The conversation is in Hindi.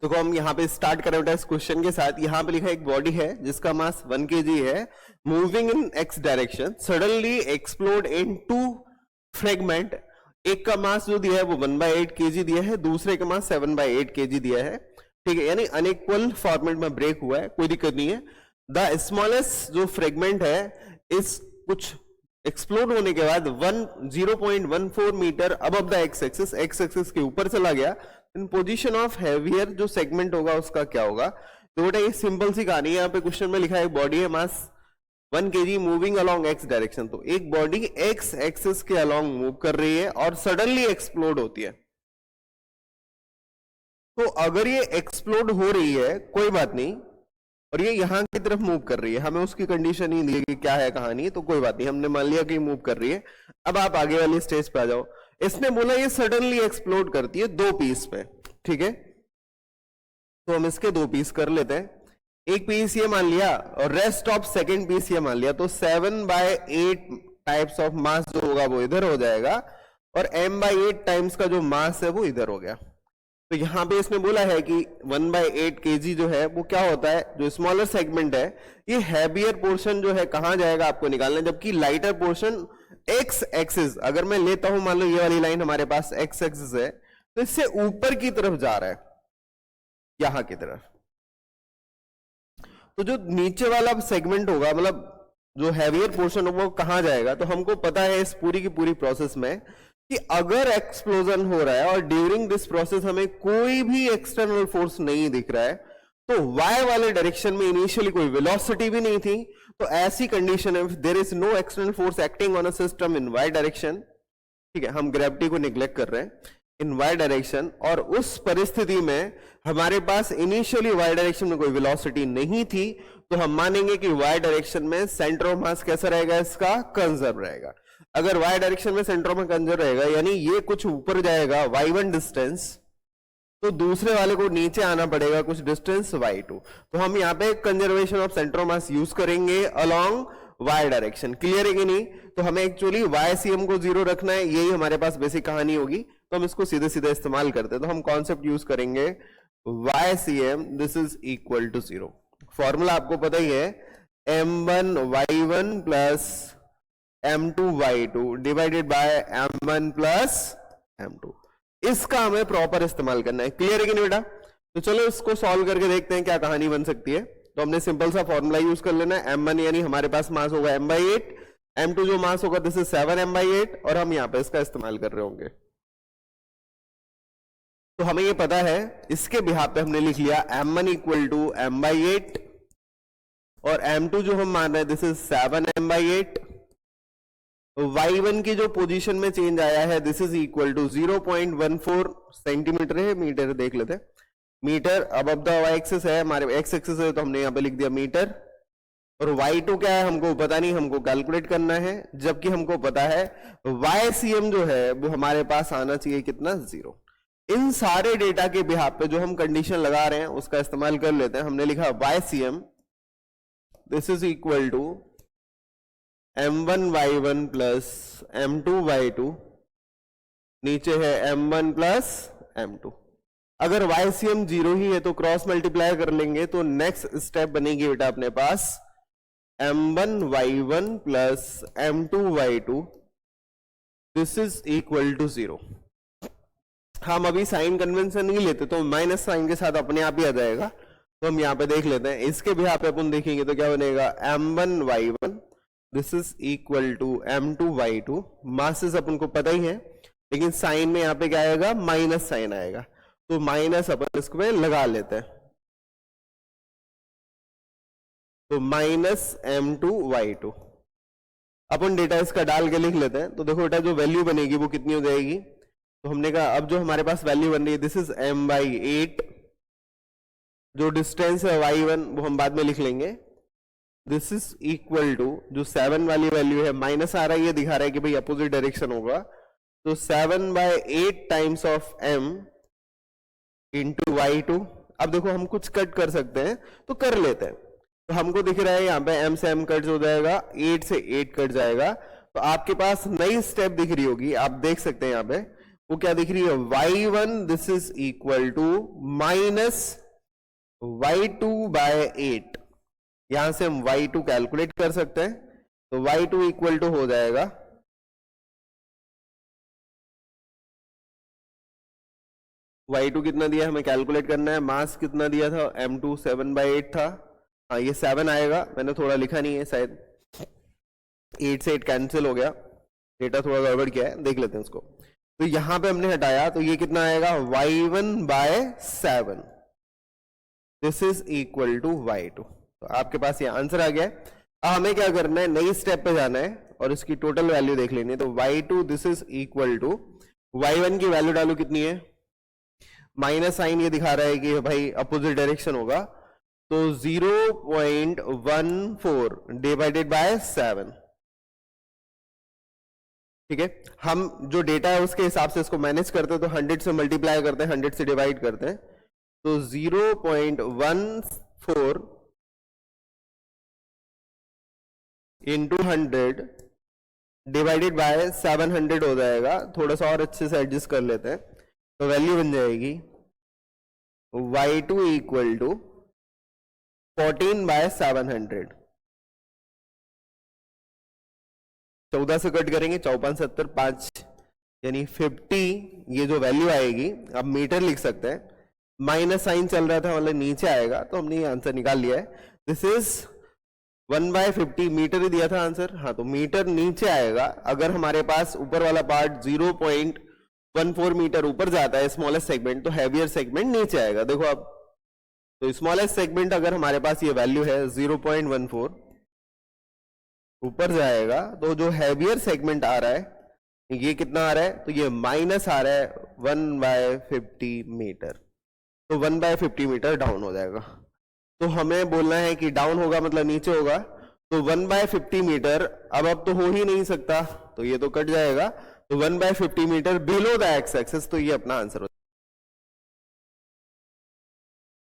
तो हम यहाँ पे स्टार्ट करें बेटा इस क्वेश्चन के साथ। यहाँ पे लिखा है एक बॉडी है जिसका मास 1 kg है, moving in x direction, suddenly explode in 2 fragment. एक का मास जो दिया है वो 1/8 kg दिया है, दूसरे का मास 7/8 kg दिया है, ठीक है, यानी अनइक्वल फॉर्मेट में ब्रेक हुआ है, कोई दिक्कत नहीं है। द स्मॉलेस्ट जो फ्रेगमेंट है इस कुछ एक्सप्लोड होने के बाद 0.14 metre above the x axis के ऊपर चला गया, इन पोजीशन ऑफ हैवियर जो सेगमेंट होगा उसका क्या होगा। तो बेटा ये सिंपल सी कहानी है। यहाँ पे क्वेश्चन में लिखा है बॉडी है मास 1 kg moving along x direction, तो एक बॉडी एक्स एक्सिस के अलोंग मूव कर रही है और सडनली एक्सप्लोड होती है। तो अगर ये एक्सप्लोड हो रही है कोई बात नहीं, और ये यहां की तरफ मूव कर रही है, हमें उसकी कंडीशन ही दी कि क्या है कहानी, तो कोई बात नहीं, हमने मान लिया कि मूव कर रही है। अब आप आगे वाली स्टेज पे आ जाओ। इसने बोला ये सडनली एक्सप्लोड करती है 2 पीस पे, ठीक है, तो हम इसके 2 पीस कर लेते हैं। एक पीस ये मान लिया और रेस्ट ऑफ सेकेंड पीस ये मान लिया, तो 7/8 टाइप्स ऑफ मास जो होगा वो इधर हो जाएगा और m/8 टाइम्स का जो मास है वो इधर हो गया। तो यहां पे इसने बोला है कि 1/8 kg जो है वो क्या होता है, जो स्मॉलर सेगमेंट है ये हैवियर पोर्शन जो है कहां जाएगा आपको निकालना है, जबकि लाइटर पोर्शन एक्स एक्सिस, अगर मैं लेता हूं मान लो ये वाली लाइन हमारे पास एक्स एक्सिस है, तो इससे ऊपर की तरफ जा रहा है, यहां की तरफ। तो जो नीचे वाला सेगमेंट होगा, मतलब जो हैवियर पोर्शन होगा वो कहां जाएगा, तो हमको पता है इस पूरी की पूरी प्रोसेस में कि अगर एक्सप्लोजन हो रहा है और ड्यूरिंग दिस प्रोसेस हमें कोई भी एक्सटर्नल फोर्स नहीं दिख रहा है, तो y वाले डायरेक्शन में इनिशियली कोई वेलोसिटी भी नहीं थी, तो ऐसी कंडीशन है there is no external force acting on a system in y direction, ठीक है, हम ग्रेविटी को निग्लेक्ट कर रहे हैं, इन y डायरेक्शन, और उस परिस्थिति में हमारे पास इनिशियली y डायरेक्शन में कोई वेलोसिटी नहीं थी, तो हम मानेंगे कि y डायरेक्शन में सेंटर ऑफ मास कैसा रहेगा, इसका कंजर्व रहेगा। अगर y डायरेक्शन में सेंटर ऑफ कंजर्व रहेगा यानी ये कुछ ऊपर जाएगा y1 डिस्टेंस, तो दूसरे वाले को नीचे आना पड़ेगा कुछ डिस्टेंस y2, तो हम यहाँ पे conservation of centre of mass use करेंगे अलोंग y डायरेक्शन। क्लियर है कि नहीं? तो हमें एक्चुअली YCM को 0 रखना है, यही हमारे पास बेसिक कहानी होगी, तो हम इसको सीधे सीधे इस्तेमाल करते हैं। तो हम कॉन्सेप्ट यूज करेंगे YCM this is equal to 0। फॉर्मूला आपको पता ही है, m1y1 plus m2y2 divided by m1 plus m2। इसका हमें प्रॉपर इस्तेमाल करना है। क्लियर है कि नहीं बेटा? तो चलो इसको सॉल्व करके देखते हैं क्या कहानी बन सकती है। तो हमने सिंपल सा फॉर्मूला यूज कर लेना है, m1 यानी हमारे पास मास होगा m/8, m2 जो मास होगा दिस इज 7m/8, और हम यहां पे इसका इस्तेमाल कर रहे होंगे। तो हमें ये पता है, इसके बिहाफ पे हमने लिख लिया m1 इक्वल टू m/8 और m2 जो हम मान रहे हैं दिस इज 7m/8। y1 की जो पोजीशन में चेंज आया है this is equal to 0.14 centimetre है, मीटर देख लेते हैं, metre above the y axis है, हमारे x एक्सिस है तो हमने यहां पे लिख दिया मीटर, और y2 क्या है हमको पता नहीं, हमको कैलकुलेट करना है, जबकि हमको पता है YCM जो है वो हमारे पास आना चाहिए कितना, 0। इन सारे डेटा के बिहाफ पे जो हम कंडीशन लगा रहे हैं उसका इस्तेमाल कर लेते हैं। हमने लिखा YCM this is equal to m1y1 plus m2y2, नीचे है m1 प्लस m2। अगर YCM 0 ही है तो क्रॉस मल्टीप्लाई कर लेंगे, तो नेक्स्ट स्टेप बनेगी बेटा अपने पास m1y1 plus m2y2 this is equal to 0। हम अभी साइन कन्वेंशन नहीं लेते तो माइनस साइन के साथ अपने आप ही आ जाएगा, तो हम यहाँ पे देख लेते हैं। इसके भी यहाँ पे अपन देखेंगे तो क्या बनेगा, m1y1 this is equal to m2y2। Masses अपन को पता ही है, लेकिन साइन में यहाँ पे क्या आएगा, माइनस साइन आएगा, तो माइनस अपन इसको पे लगा लेते हैं, तो माइनस m2y2। अपन डेटा इसका डाल के लिख लेते हैं। तो देखो बेटा जो वैल्यू बनेगी वो कितनी हो जाएगी, तो हमने कहा अब जो हमारे पास वैल्यू बन रही है दिस इज m/8, जो डिस्टेंस है y1 वो हम बाद में लिख लेंगे, दिस इज इक्वल टू जो 7 वाली वैल्यू है, माइनस आ रहा है, ये दिखा रहा है कि भाई अपोजिट डायरेक्शन होगा, तो 7/8 times of m into y2। अब देखो हम कुछ कट कर सकते हैं तो कर लेते हैं, तो हमको दिख रहा है यहाँ पे m से m कट हो जाएगा, 8 से 8 कट जाएगा, तो आपके पास नई स्टेप दिख रही होगी, आप देख सकते हैं यहाँ पे वो क्या दिख रही है, y1 this is equal to minus y2 by 8। यहां से हम y2 कैलकुलेट कर सकते हैं, तो y2 इक्वल टू हो जाएगा y2 कितना दिया हमें कैलकुलेट करना है, मास कितना दिया था m2 7/8 था, हाँ ये 7 आएगा, मैंने थोड़ा लिखा नहीं है शायद, 8 से 8 कैंसिल हो गया, डेटा थोड़ा गड़बड़ किया है, देख लेते हैं उसको। तो यहां पे हमने हटाया तो ये कितना आएगा y1 by 7, this is equal to y2। तो आपके पास ये आंसर आ गया है। अब हमें क्या करना है, नई स्टेप पे जाना है और इसकी टोटल वैल्यू देख लेनी है। तो y2 this is equal to y1 की वैल्यू डालो कितनी है, माइनस साइन ये दिखा रहा है कि भाई अपोजिट डायरेक्शन होगा, तो 0.14 डिवाइडेड बाय 7। ठीक है, हम जो डेटा है उसके हिसाब से इसको मैनेज करते हैं, तो 100 से मल्टीप्लाई करते हैं, 100 से डिवाइड करते हैं, तो 0.14 इंटू 100 डिवाइडेड बाय 700 हो जाएगा। थोड़ा सा और अच्छे से एडजस्ट कर लेते हैं, तो वैल्यू बन जाएगी y2 इक्वल टू 14/700। 14 से कट करेंगे, 4 70 5 यानी 50, ये जो वैल्यू आएगी, आप मीटर लिख सकते हैं, माइनस साइन चल रहा था मतलब नीचे आएगा, तो हमने ये आंसर निकाल लिया है। दिस इज 1/50, मीटर ही दिया था आंसर, हाँ तो मीटर नीचे आएगा। अगर हमारे पास ऊपर वाला पार्ट 0.14 मीटर ऊपर जाता है स्मॉलेस्ट सेगमेंट, तो हैवियर सेगमेंट नीचे आएगा। देखो आप, तो स्मॉलेस्ट सेगमेंट अगर हमारे पास ये वैल्यू है 0.14 ऊपर जाएगा, तो जो हैवियर सेगमेंट आ रहा है ये कितना आ रहा है, तो ये माइनस आ रहा है 1/50 मीटर, तो 1/50 मीटर डाउन हो जाएगा। तो हमें बोलना है कि डाउन होगा मतलब नीचे होगा, तो 1/50 मीटर अब तो हो ही नहीं सकता, तो ये तो कट जाएगा, तो 1/50 metre below the x axis, तो ये अपना आंसर होता है।